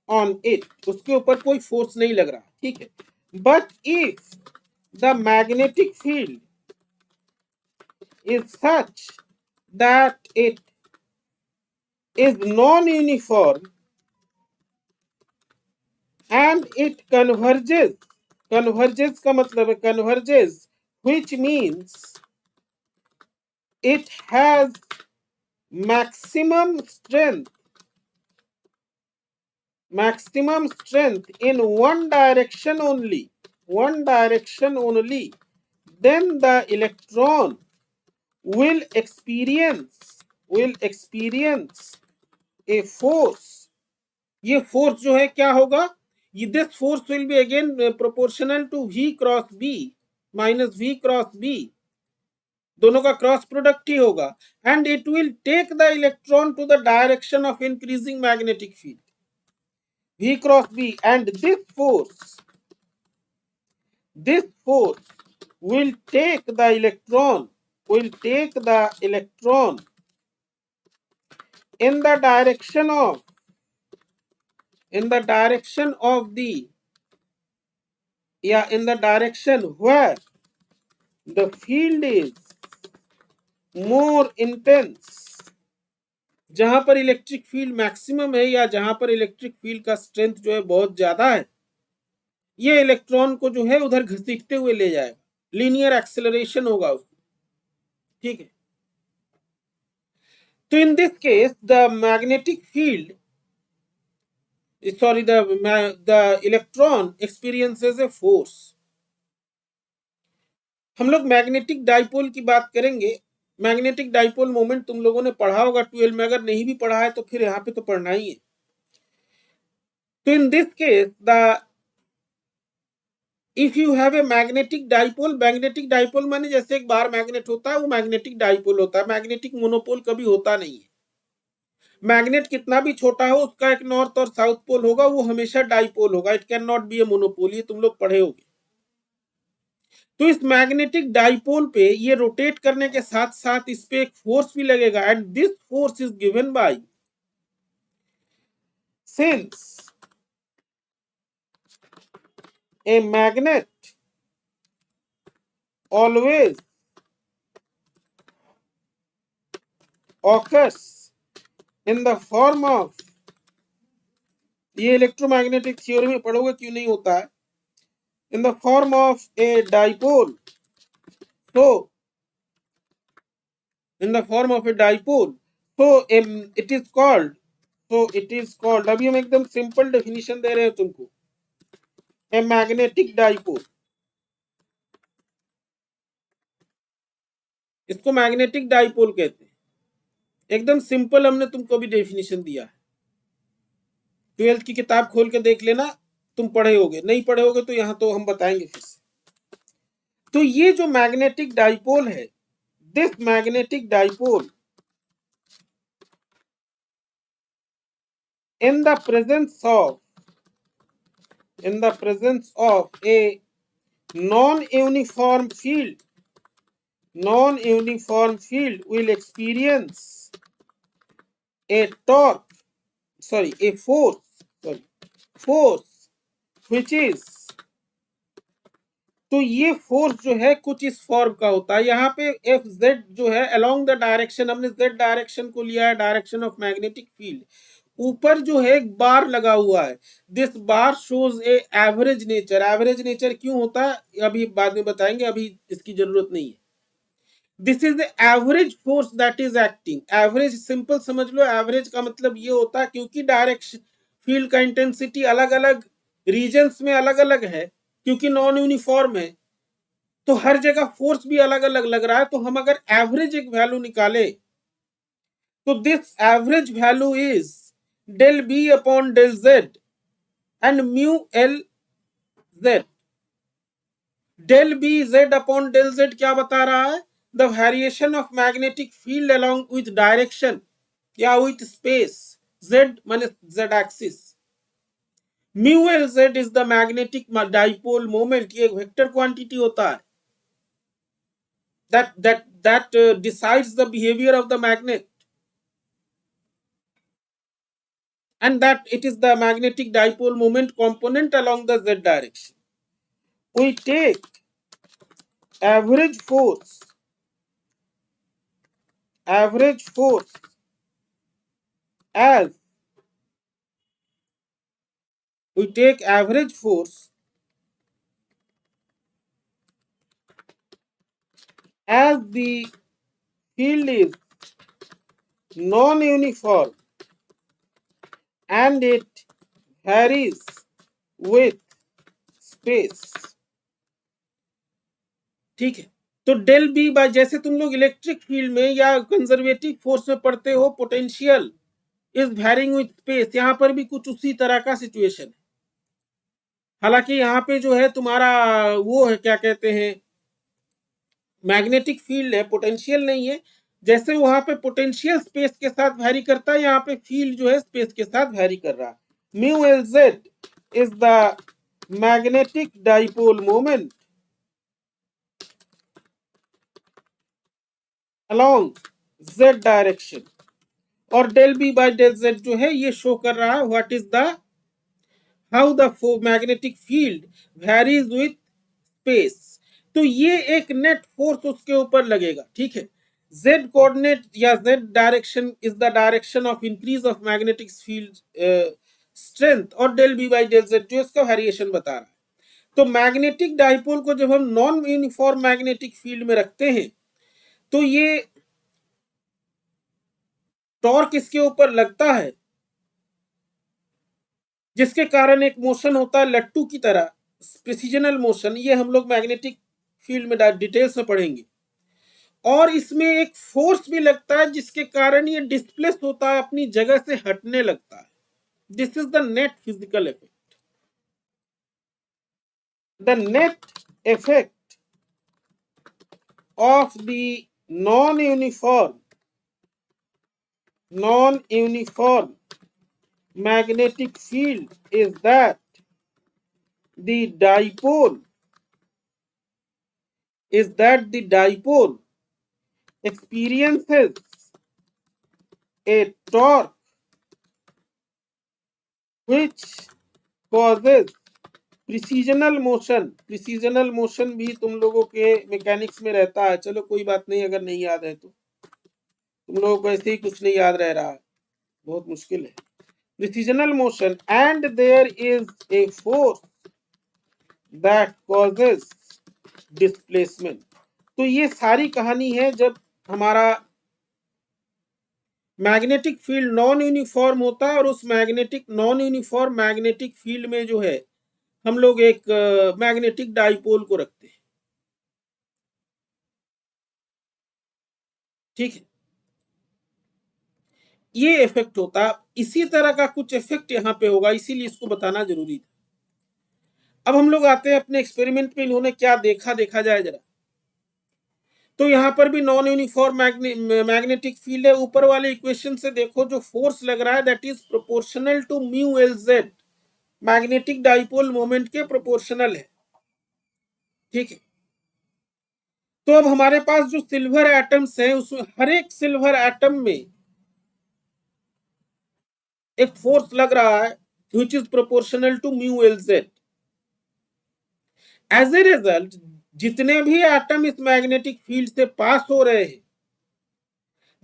on it, उसके ऊपर कोई force नहीं लग रहा, ठीक है। But if the magnetic field is such that it is non-uniform and it converges का मतलब है converges, which means it has maximum strength in one direction only, then the electron will experience a force, ये force जो है क्या होगा, ये this force will be again proportional to v cross b minus v cross b, दोनों का cross product ही होगा, and it will take the electron to the direction of increasing magnetic field v cross b, and this force will take the electron in the direction where the field is more intense, जहां पर electric field maximum है या जहां पर electric field का strength जो है बहुत ज्यादा है, ये इलेक्ट्रॉन को जो है उधर घसीटते हुए ले जाएगा, लीनियर एक्सेलरेशन होगा उसको, ठीक है। तो in this case the magnetic field the electron experiences a force। हम लोग मैग्नेटिक डाइपोल की बात करेंगे, मैग्नेटिक डाइपोल मोमेंट तुम लोगों ने पढ़ा होगा 12 में, अगर नहीं भी पढ़ा है तो फिर यहाँ पे तो पढ़ना ही है। तो in this case the if you have a magnetic dipole माने जैसे एक बार मैग्नेट होता है वो मैग्नेटिक डाइपोल होता है, मैग्नेटिक मोनोपोल कभी होता नहीं है। मैग्नेट कितना भी छोटा हो उसका एक नॉर्थ और साउथ पोल होगा, वो हमेशा डाइपोल होगा, it can not be A monopole, ये तुम लोग पढ़े होगे। तो इस मैग्नेटिक डाइपोल पे ये रोटेट करने के साथ साथ इस पे एक फोर्स भी लगेगा, and this force is given bye since a magnet always occurs in the form of, ये इलेक्ट्रोमैग्नेटिक थ्योरी में पढ़ोगे क्यों नहीं होता है, in the form of a dipole, so in the form of a dipole, so it is called, अभी हम एकदम सिंपल डेफिनेशन दे रहे हैं तुमको, ए मैग्नेटिक डाइपोल, इसको मैग्नेटिक डाइपोल कहते हैं, एकदम सिंपल हमने तुमको अभी डेफिनेशन दिया है। 12th की किताब खोल के देख लेना, तुम पढ़े होगे, नहीं पढ़े होगे तो यहां तो हम बताएंगे फिर से। तो ये जो मैग्नेटिक डाइपोल है, this magnetic dipole in the presence of a non-uniform field will experience a force which is, तो ये फोर्स जो है कुछ इस फॉर्म का होता है, यहाँ पे एफ जेड जो है अलोंग द डायरेक्शन, हमने जेड डायरेक्शन को लिया है, डायरेक्शन ऑफ मैग्नेटिक फील्ड, ऊपर जो है एक बार लगा हुआ है, this bar shows A average nature. Average nature क्यों होता है अभी बाद में बताएंगे, अभी इसकी जरूरत नहीं है। This is the average force that is acting, average simple समझ लो, एवरेज का मतलब ये होता है क्योंकि डायरेक्शन फील्ड का इंटेंसिटी अलग अलग रीजन्स में अलग अलग है, क्योंकि नॉन यूनिफॉर्म है, तो हर जगह फोर्स भी अलग अलग लग रहा है, तो हम अगर एवरेज एक वैल्यू निकाले तो this average value is del B upon del Z and mu L Z। del B Z upon del Z क्या बता रहा है, the variation of magnetic field along with direction या with space, Z माने Z axis, mu L Z is the magnetic dipole moment, ये एक vector quantity होता है, that decides the behavior of the magnet, and that it is the magnetic dipole moment component along the Z direction. We take average force as, we take average force as the field is non-uniform and it varies with space। ठीक है, तो del B bye, जैसे तुम लोग electric field में या conservative force में पढ़ते हो, potential is varying with space, यहां पर भी कुछ उसी तरह का सिचुएशन है। हालांकि यहाँ पे जो है तुम्हारा वो है, क्या कहते हैं, मैग्नेटिक फील्ड है, पोटेंशियल नहीं है। जैसे वहां पे पोटेंशियल स्पेस के साथ वैरी करता है, यहाँ पे फील्ड जो है स्पेस के साथ वैरी कर रहा है। Mu L Z is the magnetic dipole moment along Z direction, और del B by del Z जो है ये शो कर रहा है what is the, how the magnetic field varies with space. तो ये एक नेट फोर्स उसके ऊपर लगेगा, ठीक है। z कोऑर्डिनेट या z direction is the direction of increase of magnetic field strength, और del B by del Z जो इसका वेरिएशन बता रहा है। तो मैग्नेटिक डाइपोल को जब हम नॉन यूनिफॉर्म मैग्नेटिक फील्ड में रखते हैं तो ये टॉर्क इसके ऊपर लगता है, जिसके कारण एक मोशन होता है लट्टू की तरह, प्रिसिजनल मोशन, ये हम लोग मैग्नेटिक फील्ड में डिटेल्स में पढ़ेंगे। और इसमें एक फोर्स भी लगता है जिसके कारण ये डिस्प्लेस होता है, अपनी जगह से हटने लगता है. This is the net physical effect. The net effect of the non-uniform magnetic field is that the dipole experiences a torque which causes precessional motion भी तुम लोगों के मैकेनिक्स में रहता है. चलो कोई बात नहीं, अगर नहीं याद है तो तुम लोगों को ऐसे ही कुछ नहीं याद रह रहा है, बहुत मुश्किल है. Precessional motion and there is a force that causes displacement. तो ये सारी कहानी है जब हमारा मैग्नेटिक फील्ड नॉन यूनिफॉर्म होता है और उस नॉन यूनिफॉर्म मैग्नेटिक फील्ड में जो है हम लोग एक मैग्नेटिक डाइपोल को रखते हैं. ठीक है, ये इफेक्ट होता है. इसी तरह का कुछ इफेक्ट यहां पे होगा, इसीलिए इसको बताना जरूरी था. अब हम लोग आते हैं अपने एक्सपेरिमेंट में, इन्होंने क्या देखा जाए जरा. तो यहां पर भी नॉन यूनिफॉर्म मैग्नेटिक फील्ड है. ऊपर वाले इक्वेशन से देखो, जो फोर्स लग रहा है that is proportional to mu L z. Magnetic dipole moment के प्रोपोर्शनल है. ठीक है, तो अब हमारे पास जो सिल्वर एटम्स हैं उसमें हर एक सिल्वर एटम में एक फोर्स लग रहा है which is proportional to mu Lz. As a result जितने भी एटम इस मैग्नेटिक फील्ड से पास हो रहे हैं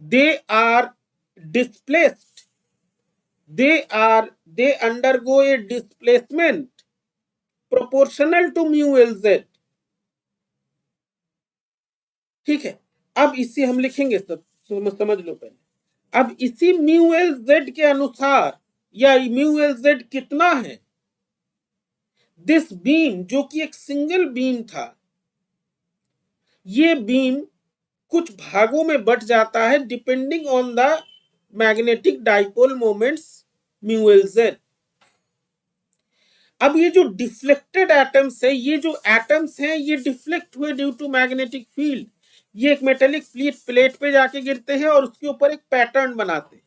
they are displaced, they undergo a displacement proportional to mu Lz. ठीक है, अब इसे हम लिखेंगे, सब समझ लो पहले. अब इसी म्यू एल जेड के अनुसार, या म्यू एल जेड कितना है, दिस बीम जो कि एक सिंगल बीम था, ये बीम कुछ भागों में बट जाता है depending on the magnetic dipole moments mu L Z. अब ये जो डिफ्लेक्टेड एटम्स है, ये जो एटम्स हैं ये डिफ्लेक्ट हुए ड्यू टू मैग्नेटिक फील्ड. ये एक मेटेलिक प्लेट पे जाके गिरते हैं और उसके ऊपर एक पैटर्न बनाते हैं.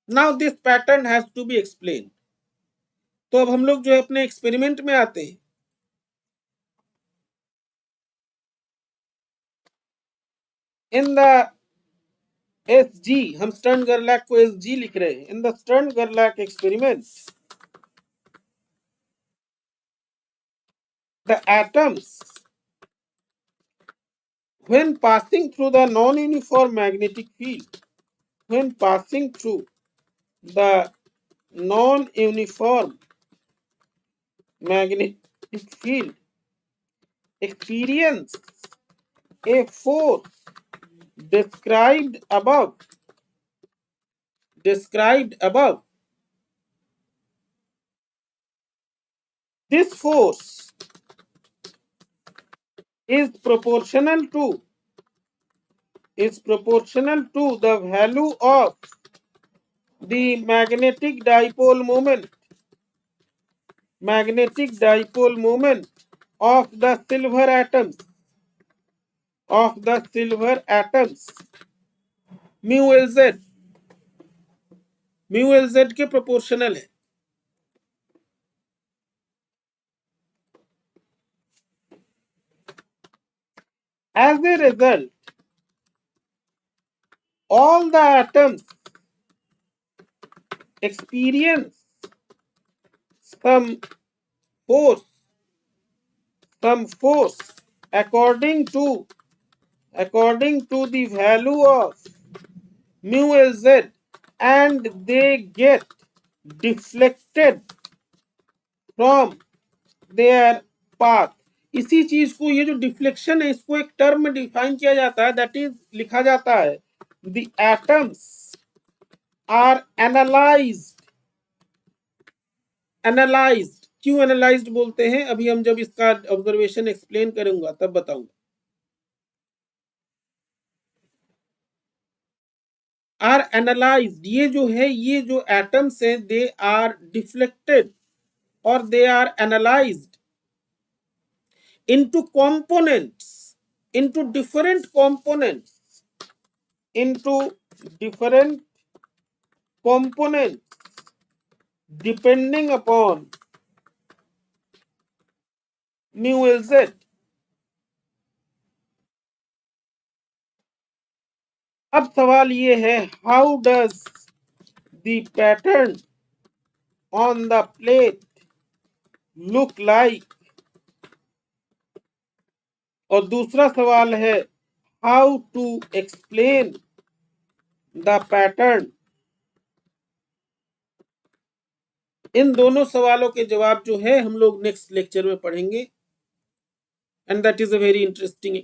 Now this pattern has to be explain. तो अब हम लोग जो है अपने एक्सपेरिमेंट में आते हैं. इन द SG, हम स्टर्न गरलैक को SG लिख रहे हैं. इन द स्टर्न गरलैक experiment the atoms when passing through the non-uniform magnetic field, when passing through the non-uniform magnetic field experience a force described above. This force is proportional to the value of the magnetic dipole moment of the silver atoms mu L Z के प्रोपोर्शनल है. As a result, all the atoms experience some force according to the value of mu Lz, and they get deflected from their path. इसी चीज को, ये जो deflection है, इसको एक टर्म में डिफाइन किया जाता है, दैट इज लिखा जाता है द एटम्स आर एनालाइज्ड. क्यों एनालाइज्ड बोलते हैं, अभी हम जब इसका ऑब्जर्वेशन एक्सप्लेन करूंगा तब बताऊंगा. आर एनालाइज्ड, ये जो है ये जो एटम्स हैं दे आर डिफ्लेक्टेड और they are analysed into components, into different components, into different components depending upon mu lz. अब सवाल ये है, how does the pattern on the plate look like, और दूसरा सवाल है, how to explain the pattern. इन दोनों सवालों के जवाब जो है हम लोग नेक्स्ट लेक्चर में पढ़ेंगे, and that is a very interesting